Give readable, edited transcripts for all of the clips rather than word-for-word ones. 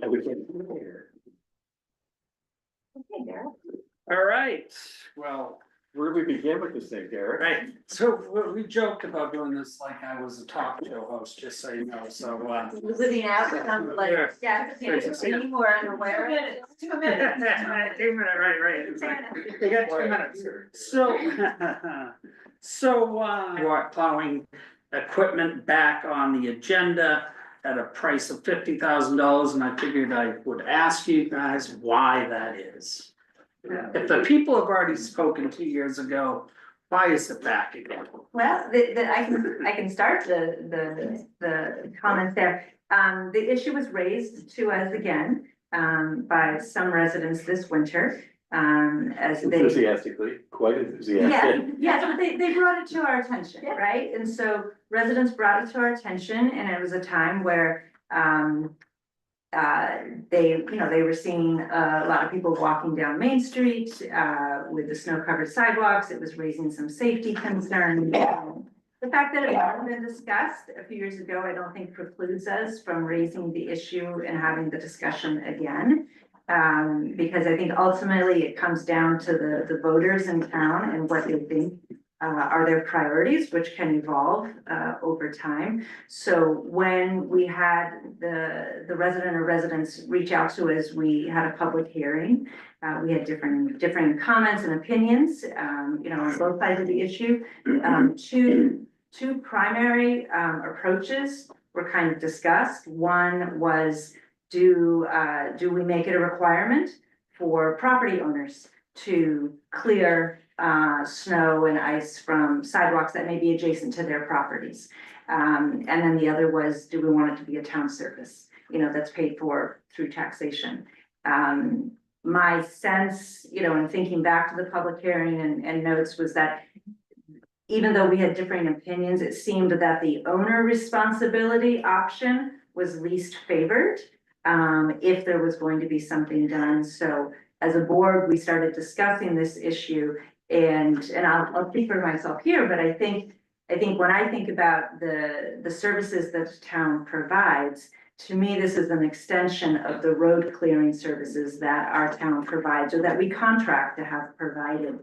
And we can't do it here. Okay, Derek. All right, well, Where do we begin with this thing, Derek? right, so we joked about doing this like I was a talk show host, just so you know, so Living out, like, Yeah. yeah, anymore underwear. 2 minutes. 2 minutes, right, it's like, they got 2 minutes. So plowing equipment back on the agenda at a price of $50,000, and I figured I would ask you guys why that is. If the people have already spoken 2 years ago, why is it back again? Well, I can start the comments there. The issue was raised to us again, by some residents this winter, as they. Enthusiastically, quite Yeah, enthusiastic. yes, but they brought it to our attention, right? And so residents brought it to our attention, and it was a time where, they were seeing a lot of people walking down Main Street, with the snow-covered sidewalks. It was raising some safety concerns. The fact that it hadn't been discussed a few years ago, I don't think precludes us from raising the issue and having the discussion again. Because I think ultimately it comes down to the voters in town and what they think are their priorities, which can evolve over time. So when we had the resident or residents reach out to us, we had a public hearing. We had different comments and opinions, on both sides of the issue. Two primary approaches were kind of discussed. One was, do we make it a requirement for property owners to clear snow and ice from sidewalks that may be adjacent to their properties? And then the other was, do we want it to be a town service, that's paid for through taxation? My sense, in thinking back to the public hearing and notes, was that even though we had differing opinions, it seemed that the owner responsibility option was least favored, if there was going to be something done. So as a board, we started discussing this issue, and I'll speak for myself here, but I think when I think about the services that the town provides, to me, this is an extension of the road clearing services that our town provides, or that we contract to have provided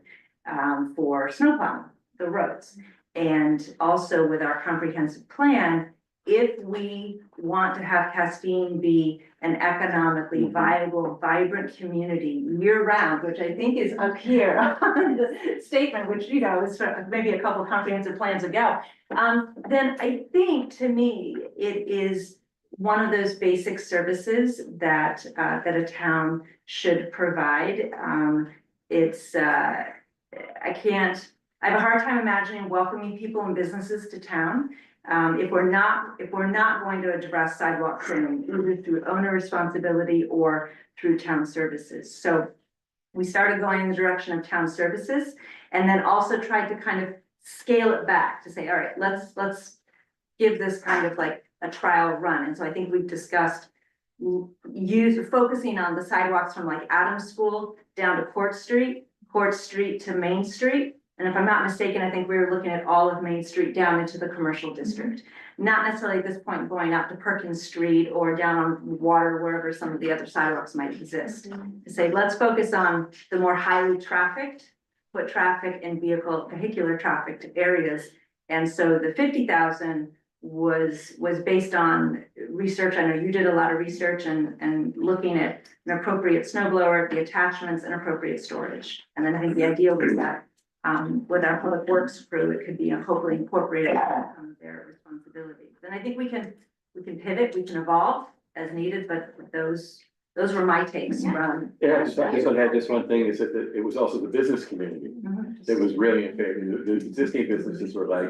for snowplowing the roads. And also with our comprehensive plan, if we want to have Castine be an economically viable, vibrant community year round, which I think is up here on the statement, which, is maybe a couple of comprehensive plans ago, then I think, to me, it is one of those basic services that a town should provide. I have a hard time imagining welcoming people and businesses to town if we're not going to address sidewalk clearing, either through owner responsibility or through town services. So we started going in the direction of town services, and then also tried to kind of scale it back to say, all right, let's give this kind of like a trial run. And so I think we've discussed focusing on the sidewalks from like Adams School down to Court Street to Main Street. And if I'm not mistaken, I think we were looking at all of Main Street down into the commercial district. Not necessarily at this point going out to Perkins Street or down on Water, wherever some of the other sidewalks might exist. To say, let's focus on the more highly trafficked, foot traffic and vehicular trafficked areas. And so the 50,000 was based on research. I know you did a lot of research and looking at an appropriate snow blower, the attachments, and appropriate storage. And then I think the idea was that with our public works crew, it could be hopefully incorporated on their responsibilities. And I think we can pivot, we can evolve as needed, but those were my takes from. Yeah, this one had this one thing, is that it was also the business community that was really in favor. The existing businesses were like,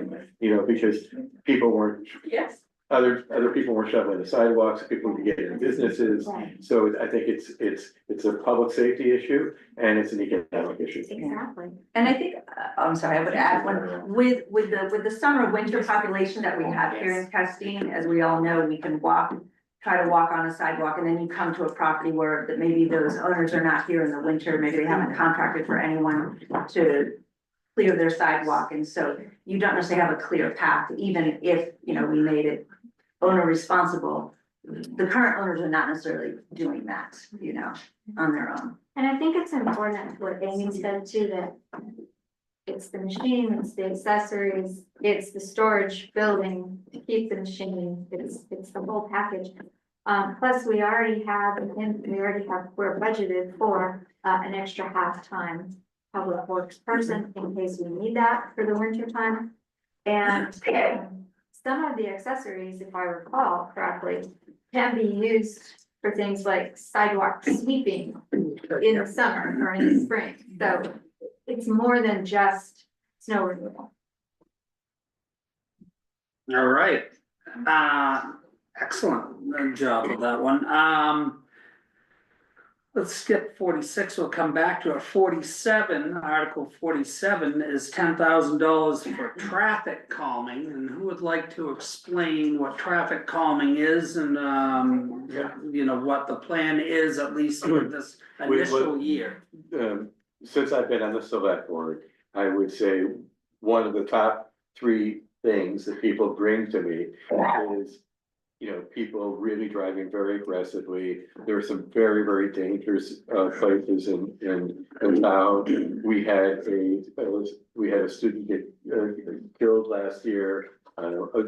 because people weren't. Yes. Other people weren't shoveling the sidewalks, people could get in businesses. Right. So I think it's a public safety issue and it's an economic issue. Exactly. And I think, I'm sorry, I would add one, with the summer winter population that we have here in Castine, as we all know, we can try to walk on a sidewalk, and then you come to a property where that maybe those owners are not here in the winter, maybe they haven't contracted for anyone to clear their sidewalk. And so you don't necessarily have a clear path, even if, we made it owner responsible the current owners are not necessarily doing that, you know, on their own. And I think it's important what Amy said too, that it's the machine, it's the accessories, it's the storage building to keep the machine, it's the whole package. Plus we already have, we're budgeted for an extra half-time public works person in case we need that for the winter time. And some of the accessories, if I recall correctly, can be used for things like sidewalk sweeping in the summer or in the spring. So it's more than just snow removal. All right, excellent job with that one. Let's skip 46, we'll come back to it. 47, Article 47 is $10,000 for traffic calming, and who would like to explain what traffic calming is and, you know, what the plan is, at least for this initial year? Since I've been on the select board, I would say one of the top 3 things that people bring to me is, you know, people really driving very aggressively. There are some very, very dangerous places in town. We had a student get killed last year,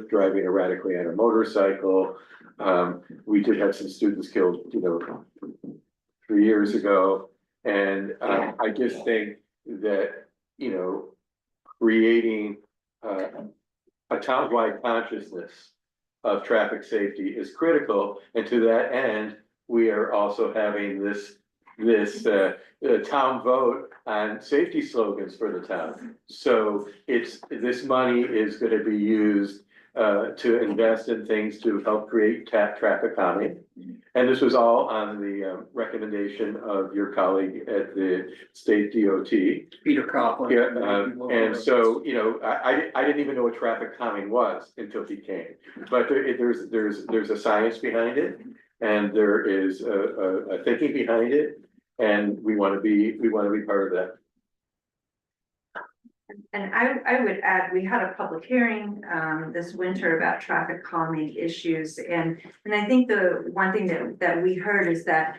driving erratically on a motorcycle. We did have some students killed, you know, 3 years ago. And I just think that, you know, creating a townwide consciousness of traffic safety is critical, and to that end, we are also having this town vote on safety slogans for the town. So this money is going to be used to invest in things to help create traffic calming. And this was all on the recommendation of your colleague at the state DOT. Peter Coughlin. Yeah, and so, you know, I didn't even know what traffic calming was until he came. But there's a science behind it, and there is a thinking behind it, and we want to be part of that. And I would add, we had a public hearing this winter about traffic calming issues, and I think the one thing that we heard is that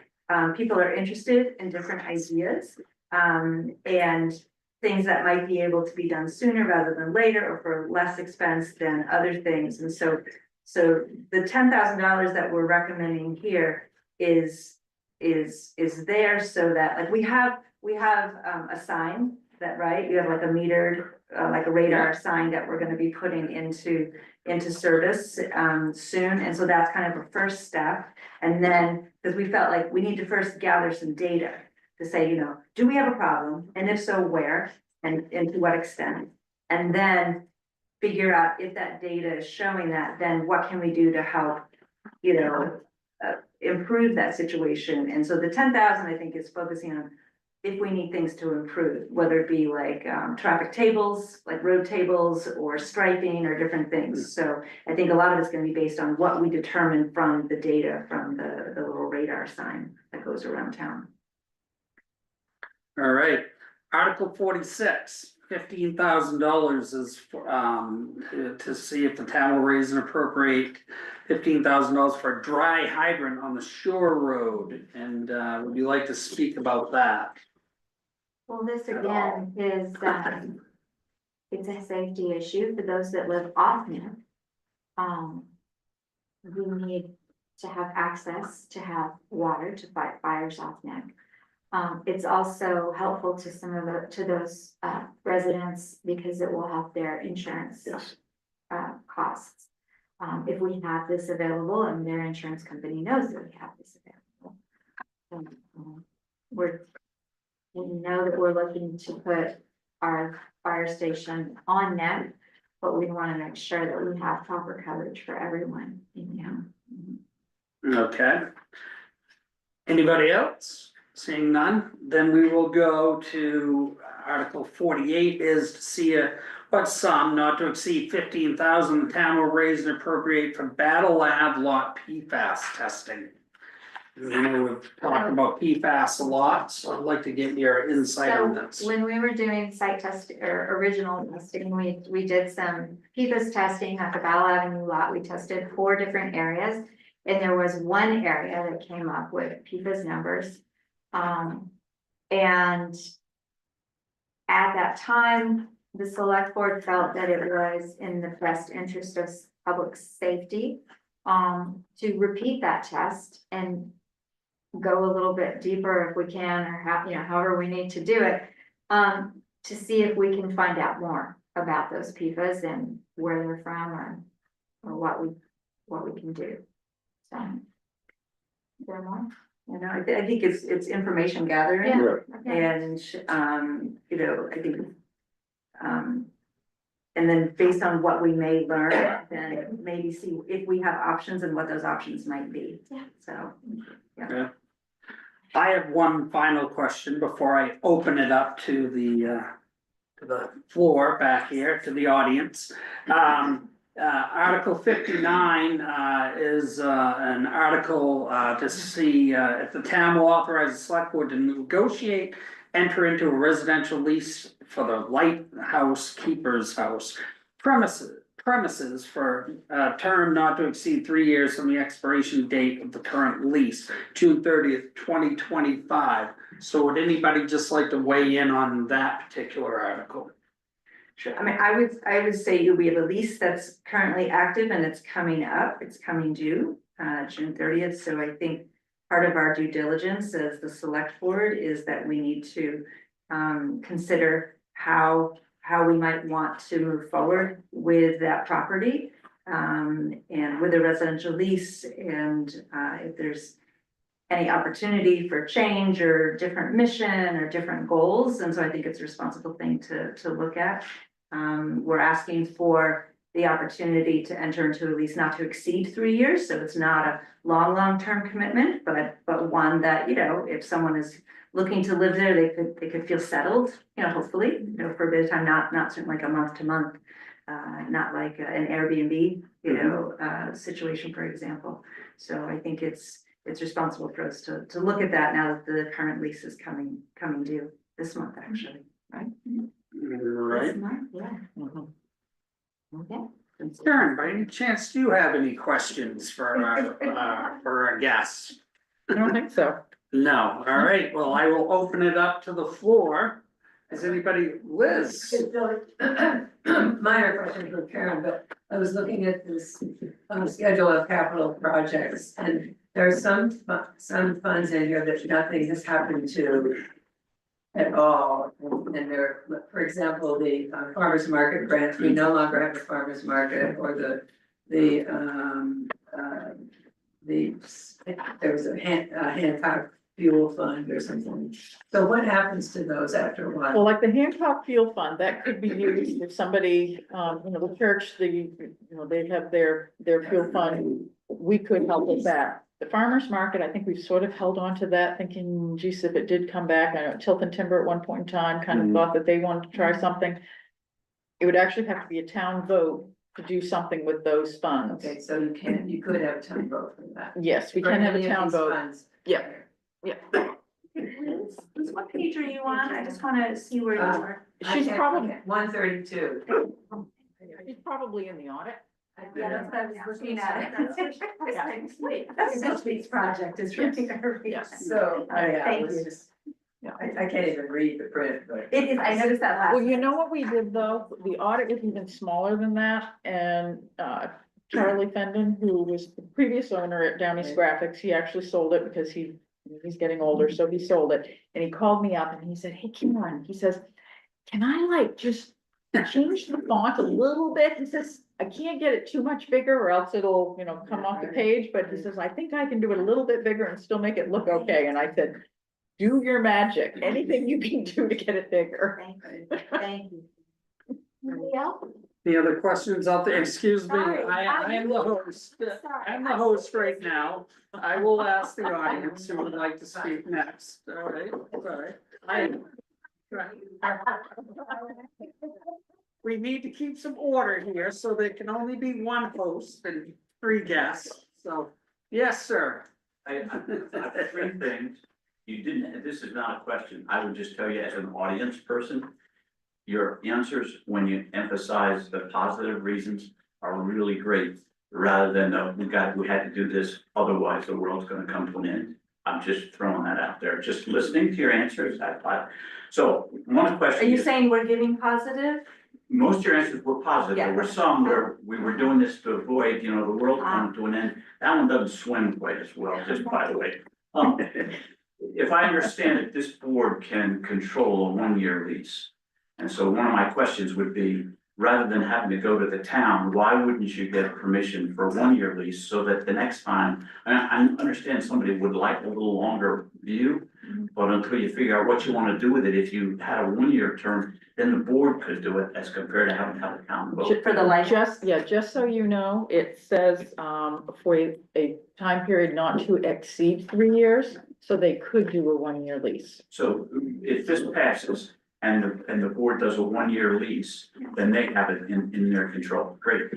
people are interested in different ideas and things that might be able to be done sooner rather than later, or for less expense than other things. And so the $10,000 that we're recommending here is there so that, like, we have a sign that, right, you have like a metered, like a radar sign that we're gonna be putting into service soon. And so that's kind of a first step. And then, because we felt like we need to first gather some data to say, you know, do we have a problem? And if so, where and to what extent? And then figure out if that data is showing that, then what can we do to help, you know, improve that situation? And so the 10,000, I think, is focusing on if we need things to improve, whether it be like traffic tables, like road tables, or striping, or different things. So I think a lot of it's going to be based on what we determine from the data from the little radar sign that goes around town. All right, Article 46, $15,000 is for, to see if the town will raise and appropriate $15,000 for a dry hydrant on the Shore Road. And would you like to speak about that? Well, this again is, it's a safety issue for those that live off net. We need to have access to have water to fight fires off net. It's also helpful to some of those residents because it will help their insurance costs. If we have this available and their insurance company knows that we have this available. We know that we're looking to put our fire station on net, but we want to make sure that we have proper coverage for everyone in town. Okay. Anybody else? Seeing none, then we will go to Article 48 is to see what sum not to exceed 15,000 the town will raise and appropriate for Battle Lab lot PFAS testing. You know, we've talked about PFAS a lot, so I'd like to get your insight on this. When we were doing site test or original testing, we did some PFAS testing at the Battle Avenue lot. We tested 4 different areas, And there was one area that came up with PFAS numbers. And at that time, the select board felt that it was in the best interest of public safety to repeat that test and go a little bit deeper if we can, or however we need to do it, to see if we can find out more about those PFAS and where they're from, or what we can do. So. Is there more? You know, I think it's information gathering. Yeah. Right. And, you know, I think, and then based on what we may learn, then maybe see if we have options and what those options might be. Yeah. So, Yeah. I have one final question before I open it up to the floor back here, to the audience. Article 59 is an article to see if the town will authorize the select board to negotiate, enter into a residential lease for the lighthouse keeper's house premises for a term not to exceed 3 years from the expiration date of the current lease, June 30th, 2025. So would anybody just like to weigh in on that particular article? sure. I mean, I would say we have a lease that's currently active and it's coming up, it's coming due, June 30th. So I think part of our due diligence as the select board is that we need to consider how we might want to move forward with that property. And with a residential lease, and if there's any opportunity for change or different mission or different goals. And so I think it's a responsible thing to look at. We're asking for the opportunity to enter into a lease not to exceed 3 years. So it's not a long-term commitment, but one that, you know, if someone is looking to live there, they could feel settled, you know, hopefully, you know, for a bit of time, not certainly like a month to month, not like an Airbnb, you know, situation, for example. So I think it's responsible for us to look at that now that the current lease is coming due this month, actually, right? Right. Yeah. Okay. Karen, by any chance, do you have any questions for our guests? I don't think so. No, all right, well, I will open it up to the floor. Is anybody, Liz? Minor question for Karen, but I was looking at this schedule of capital projects, and there are some funds in here that nothing has happened to at all. And there, for example, the farmers market grant, we no longer have a farmers market, or there was a Hancock fuel fund or something. So what happens to those after a while? Well, like the Hancock Fuel Fund, that could be used if somebody, you know, the church, they have their fuel fund, we could help with that. The farmer's market, I think we've sort of held on to that, thinking, geez, if it did come back, I know Tilton Timber at one point in time kind of thought that they wanted to try something. It would actually have to be a town vote to do something with those funds. Okay, so you could have a town vote for that. Yes, we For can have any a of town these vote. funds. Yeah, yeah. Liz, what page are you on? I just wanna see where you are. She's probably, 132. she's probably in the audit. Yeah, that's what I was looking at. Yeah. That's this week's project, is really. Yes. So, All right, yeah, thank it was you. just, I can't even read the print, but. It is, I noticed that last. Well, you know what we did though, the audit was even smaller than that, and Charlie Fendon, who was the previous owner at Down East Graphics, he actually sold it because he's getting older, so he sold it. And he called me up and he said, hey, Karen, he says, can I like just change the font a little bit? He says, I can't get it too much bigger or else it'll, you know, come off the page, but he says, I think I can do it a little bit bigger and still make it look okay. And I said, do your magic, anything you can do to get it bigger. Thank you. Anybody else? Any other questions out there? Excuse me, Sorry. I am the host. I'm the host right now. I will ask the audience who would like to speak next. All right, all right. We need to keep some order here, so there can only be one host and 3 guests. So, yes, sir. I have 3 things. You didn't, this is not a question. I would just tell you as an audience person, your answers, when you emphasize the positive reasons, are really great. rather than, we had to do this, otherwise the world's gonna come to an end. I'm just throwing that out there, just listening to your answers, so one Are question you is, saying we're giving positive? most of your answers were positive, there were some where we were doing this to avoid, the world coming to an end. That one doesn't swim quite as well, just by the way. If I understand it, this board can control a one-year lease. And so one of my questions would be, rather than having to go to the town, why wouldn't you get permission for a one-year lease so that the next time, I understand somebody would like a little longer view, but until you figure out what you want to do with it, if you had a one-year term, then the board could do it as compared to having to have a town vote. For the life. Just so you know, it says, for a time period not to exceed 3 years, so they could do a one-year lease. So if this passes and the board does a one-year lease, then they have it in their control. Great.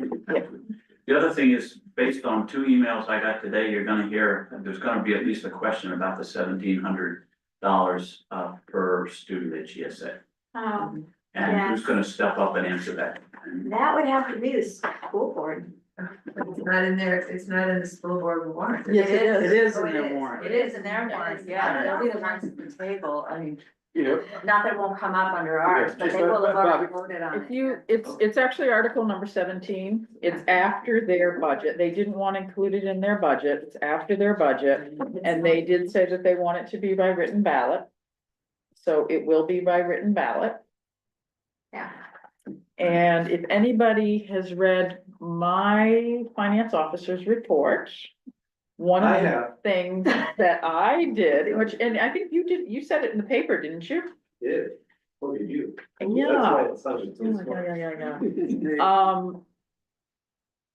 The other thing is, based on 2 emails I got today, you're gonna hear, there's gonna be at least a question about the $1,700 per student at GSA. And who's gonna step up and answer that? And That would have to be the school board. It's not in there, it's not in the school board warrant. Yes, it is. It is Oh, in their warrant. It is in their warrant, yeah, they'll be the ones at the table, I mean, You know, not that it won't come up under ours, but they will have already voted on If it. you, it's actually article number 17, it's after their budget, they didn't want to include it in their budget, it's after their budget. And they did say that they want it to be by written ballot. So it will be by written ballot. Yeah. And if anybody has read my finance officer's report, one I of the have. things that I did, which, and I think you said it in the paper, didn't you? Yeah, what did you? Yeah.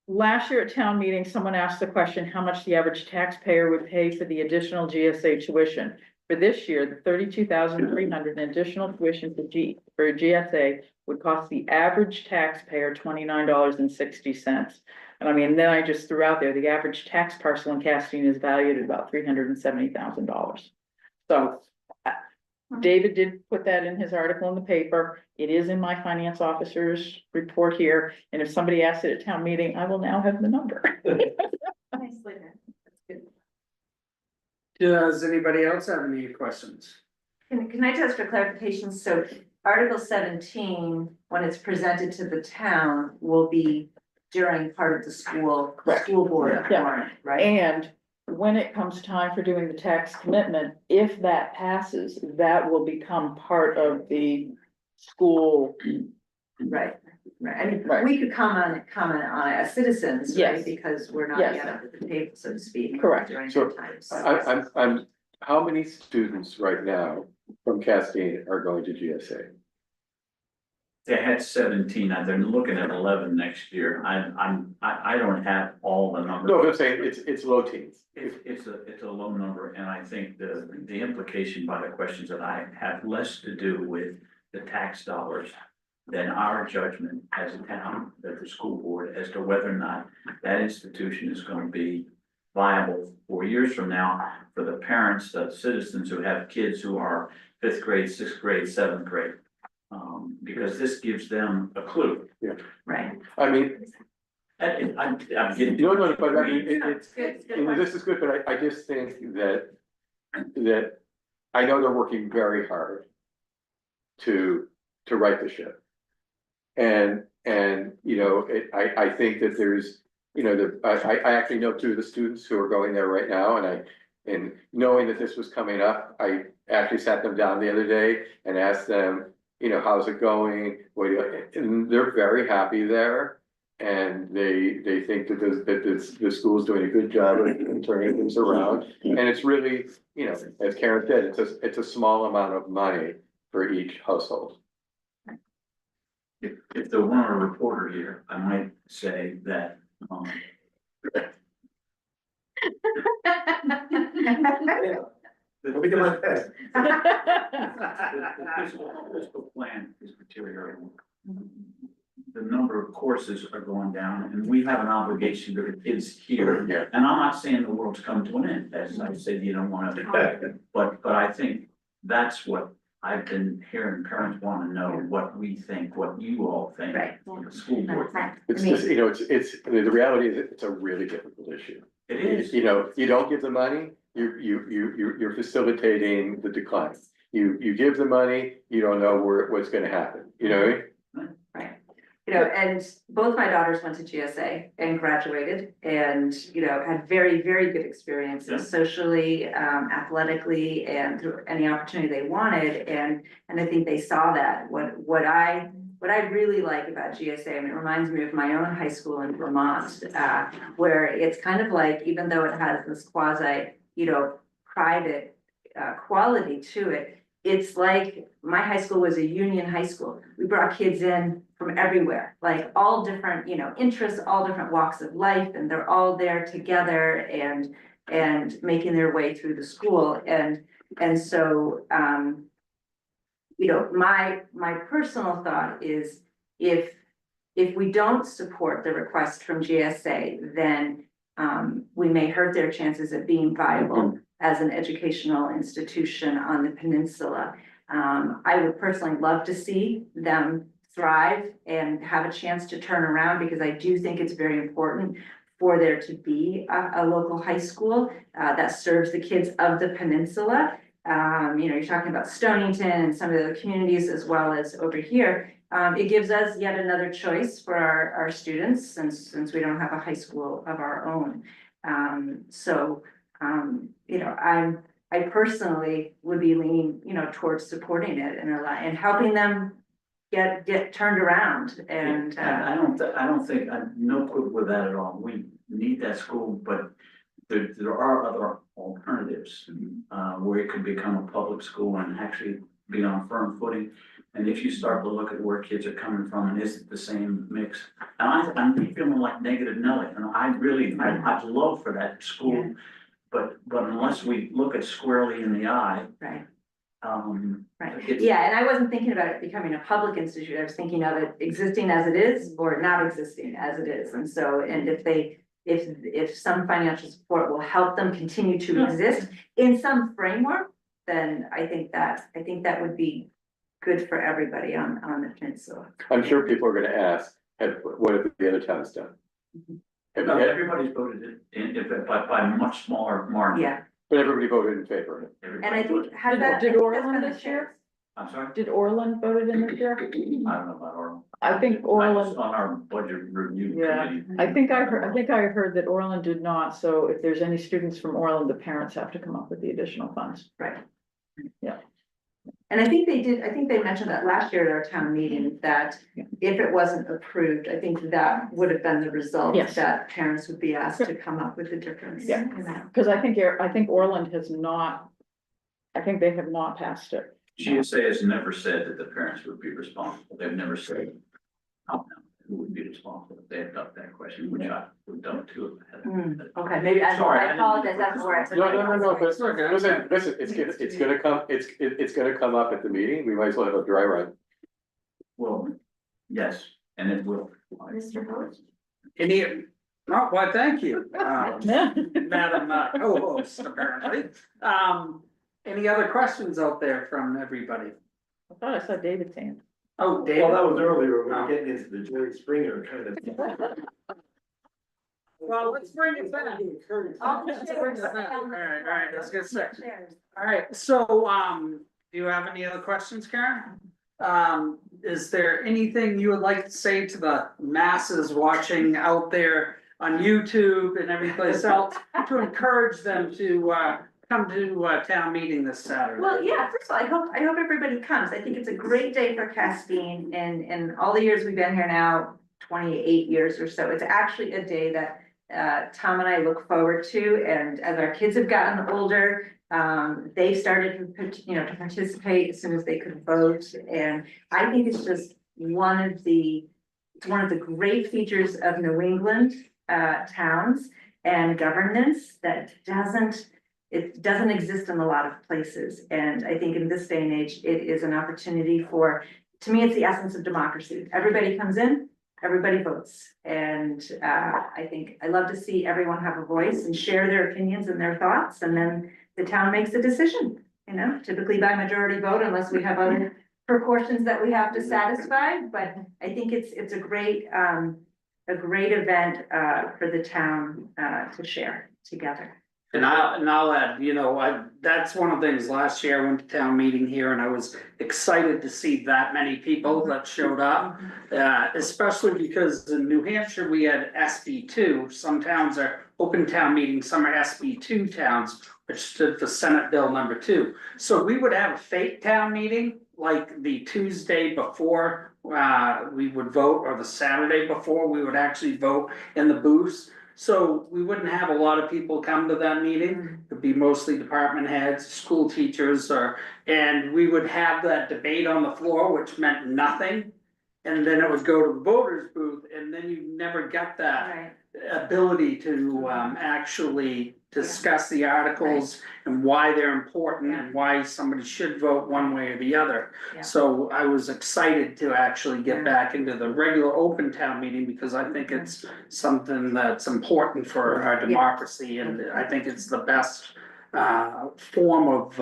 Last year at town meeting, someone asked the question, how much the average taxpayer would pay for the additional GSA tuition? For this year, the 32,300 additional tuition for GSA would cost the average taxpayer $29.60. And I mean, then I just threw out there, the average tax parcel in Castine is valued at about $370,000. So David did put that in his article in the paper. It is in my finance officer's report here. And if somebody asks it at town meeting, I will now have the number. Nicely done. That's good. Does anybody else have any questions? Can I just for clarification, so Article 17, when it's presented to the town, will be during part of the school board Yeah. warrant, right? And when it comes time for doing the tax commitment, if that passes, that will become part of the school. Right, I mean, Right. we could comment on it as citizens, right, Yes. because we're not Yes. yet up at the table, so to speak. Correct. During So, that time. I'm, how many students right now from Castine are going to GSA? They had 17, now they're looking at 11 next year. I don't have all the numbers. No, I'm saying it's low teens. It's a low number, and I think the implication by the questions that I have less to do with the tax dollars than our judgment as a town, as the school board, as to whether or not that institution is going to be viable 4 years from now for the parents, the citizens who have kids who are 5th grade, 6th grade, 7th grade. Because this gives them a clue. Right. I mean, I'm getting. no, but I mean, it's, Good, it's good you know, this is good, but I just think that I know they're working very hard to right the ship. And, you know, I think that there's, you know, I actually know 2 of the students who are going there right now, and knowing that this was coming up, I actually sat them down the other day and asked them, you know, how's it going? And they're very happy there. And they think that the school's doing a good job of turning things around. And it's really, you know, as Karen said, it's a small amount of money for each household. If there weren't a reporter here, I might say that, We can let that. the fiscal plan is deteriorating. The number of courses are going down, and we have an obligation to the kids here. Yeah. And I'm not saying the world's come to an end, as I said, you don't wanna, but I think that's what I've been hearing parents wanna know what we think, what you all think, Right. the school board thinks. It's just, you know, I mean, the reality is, it's a really difficult issue. It is. You know, you don't give the money, you're facilitating the decline. You give the money, you don't know what's gonna happen, you know what I mean? Right. You know, and both my daughters went to GSA and graduated and, you know, had very, very good Yeah. experiences socially, athletically, and through any opportunity they wanted. And I think they saw that. What I really like about GSA, and it reminds me of my own high school in Vermont, where it's kind of like, even though it has this quasi, you know, private quality to it, it's like my high school was a union high school. We brought kids in from everywhere, like all different, you know, interests, all different walks of life, and they're all there together and making their way through the school. And so, you know, my personal thought is if we don't support the request from GSA, then we may hurt their chances of being viable as an educational institution on the peninsula. I would personally love to see them thrive and have a chance to turn around, because I do think it's very important for there to be a local high school that serves the kids of the peninsula. You know, you're talking about Stonington and some of the other communities as well as over here. It gives us yet another choice for our students, since we don't have a high school of our own. You know, I personally would be leaning, you know, towards supporting it and helping them get turned around and. I don't think, I'm no good with that at all. We need that school, but there are other alternatives. Where it could become a public school and actually be on firm footing. And if you start to look at where kids are coming from, and is it the same mix? And I'm feeling like negative Nelly, and I'd love for that school. Yeah. But unless we look it squarely in the eye. Right. Right, It's- yeah, and I wasn't thinking about it becoming a public institute, I was thinking of it existing as it is or not existing as it is. And so, and if some financial support will help them continue to exist in some framework, then I think that would be good for everybody on the peninsula. I'm sure people are gonna ask, what have the other towns done? Everybody's voted by a much smaller margin. Yeah, But everybody voted in favor of it. and I Everybody think, voted. has that? Did I think Orland that's been this the year? case. I'm sorry, Did Orland voted in this year? I don't know about Orland. I think I was Orland, on our budget review Yeah. committee. I think I heard that Orland did not, so if there's any students from Orland, the parents have to come up with the additional funds. Right. Yeah. And I think they mentioned that last year at our town meeting, that if it wasn't approved, I think that would have been the result. Yes. That parents would be asked to come up with a difference. Yeah. in that. Cause I think Orland has not, I think they have not passed it. GSA has never said that the parents would be responsible. They've never said who would be responsible if they had got that question, which I would have done too. Okay, maybe Sorry, I apologize, that's where I. No, but listen, it's gonna come up at the meeting, we might as well have a dry run. Well, yes, and it will. Mr. Host? Why, thank you, Madam co-host, apparently. Any other questions out there from everybody? I thought I saw David's hand. Oh, Well, David. that was earlier, we were getting into the Jerry Springer kind of. Well, let's bring it back. All Let's bring it back. All right, let's get set. Chairs. All right, so, do you have any other questions, Karen? Is there anything you would like to say to the masses watching out there on YouTube and every place else to encourage them to, come to, town meeting this Saturday? Well, yeah, first of all, I hope everybody comes. I think it's a great day for Castine, and all the years we've been here now, 28 years or so, it's actually a day that Tom and I look forward to, and as our kids have gotten older, they started to participate as soon as they could vote, and I think it's just one of the great features of New England towns and governance that doesn't exist in a lot of places. And I think in this day and age, it is an opportunity to me, it's the essence of democracy. Everybody comes in, everybody votes. And I love to see everyone have a voice and share their opinions and their thoughts, and then the town makes a decision. you know, typically by majority vote unless we have other proportions that we have to satisfy, but I think it's a great event, for the town, to share together. And I'll add, you know, that's one of the things, last year I went to town meeting here and I was excited to see that many people that showed up. Especially because in New Hampshire, we had SB2, some towns are open town meetings, some are SB2 towns, which stood for Senate Bill number 2. So we would have a fake town meeting, like the Tuesday before, we would vote, or the Saturday before, we would actually vote in the booths. So we wouldn't have a lot of people come to that meeting, it'd be mostly department heads, school teachers, and we would have that debate on the floor, which meant nothing. And then it would go to the voters booth, and then you never get that Right. ability to actually discuss the articles and why they're important and why somebody should vote one way or the other. Yeah. So I was excited to actually get Yeah. back into the regular open town meeting because I think it's something that's important for our democracy, and I think it's the best form of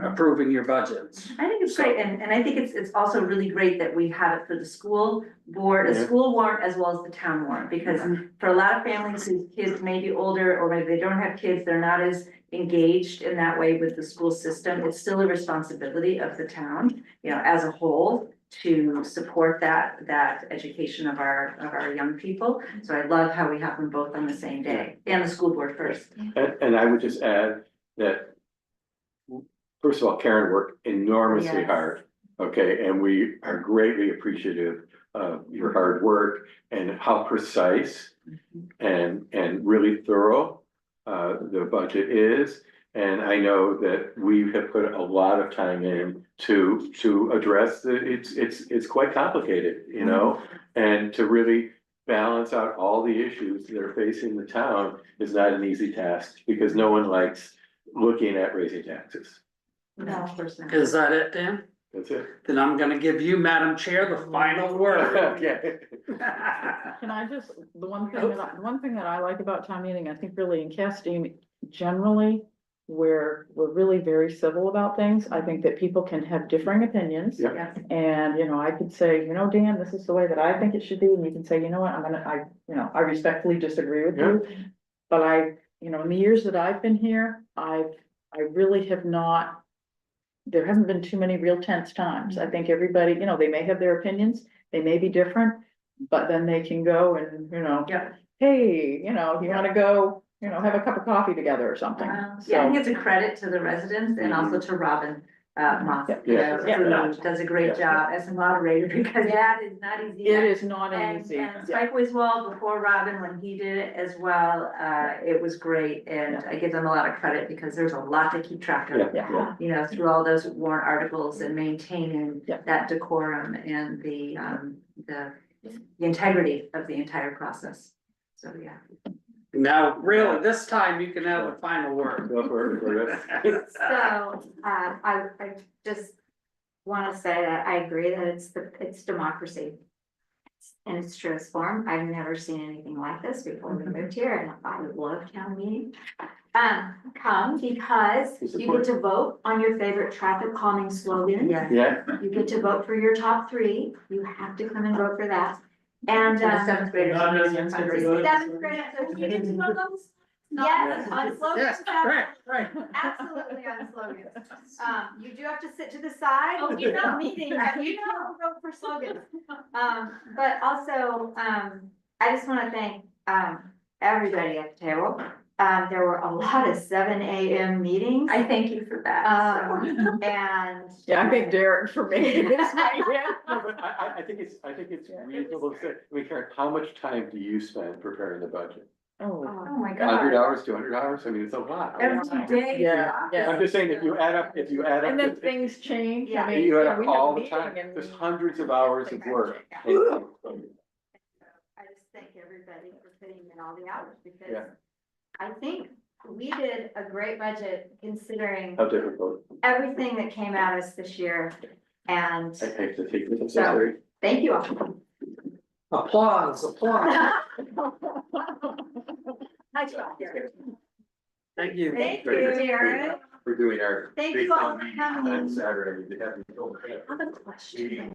approving your budgets. I think it's great, and I think it's also really great that we have it for the school board, a Yeah. school warrant as well as the town warrant, because for a lot of families whose kids may be older, or maybe they don't have kids, they're not as engaged in that way with the school system, it's still a responsibility of the town, you know, as a whole, to support that education of our young people. So I love how we have them both on the same day, and the school board first. And I would just add that, first of all, Karen worked enormously Yes. hard, okay, and we are greatly appreciative of your hard work and how precise and really thorough the budget is. And I know that we have put a lot of time in to address it's quite complicated, you know? And to really balance out all the issues that are facing the town is not an easy task, because no one likes looking at raising taxes. No, of course not. Is that it, Dan? That's it. Then I'm gonna give you, Madam Chair, the final word. Okay. Can I just, the one thing that I like about town meeting, I think really in Castine, generally, we're really very civil about things. I think that people can have differing opinions. Yeah. Yes. And, you know, I could say, you know, Dan, this is the way that I think it should be, and you can say, you know what, I respectfully disagree with you. But you know, in the years that I've been here, I really have not, there haven't been too many real tense times. I think everybody, you know, they may have their opinions, they may be different, but then they can go and, you know, Yeah. hey, you know, you wanna go, you know, have a cup of coffee together or something. Yeah, I So, think it's a credit to the residents and also to Robin, Moss, you know, Yeah. who does a great job as a moderator, because that is not easy. it is not And easy. Spike Wiswall, before Robin, when he did it as well, it was great, and I give them a lot of credit, because there's a lot to keep track of. Yeah. You know, through all those warrant articles and maintaining Yeah. that decorum and the integrity of the entire process, so, yeah. Now, really, this time you can have the final word. Go for it. So, I just wanna say that I agree that it's democracy. In its truest form. I've never seen anything like this before we moved here, and I would love town meeting. Come because you get to vote on your favorite traffic calming slogan. Yeah. Yeah, You get to vote for your top 3. You have to come and vote for that. And, The seventh graders. Not are necessarily fundraising. good. seventh grade, so you get to vote on, yes, on slogans. Right. Absolutely on slogans. You do have to sit to the side. Oh, you're not meeting, you have to vote for slogans. But also, I just wanna thank, everybody at the table. There were a lot of 7 AM meetings. I thank you for that. And. Yeah, I think Derek for me. no, but I think it's reasonable to say, I mean, Karen, how much time do you spend preparing the budget? Oh, Oh, my 100 God. hours, 200 hours, I mean, it's a lot. Every day. Yeah, yeah. I'm just saying, if you add up. and then things change. Yeah. I mean, You add yeah, up we have a all the meeting time, and- there's hundreds of hours of work. I just thank everybody for putting in all the hours, because Yeah. I think we did a great budget considering How difficult, everything that came at us this year. And I hate to take this, So- thank you all. Applause. Nice job, Derek. Thank you. Thank you, Derek. We're doing our Thank big you all town for meeting coming. on Saturday. We have I have a question.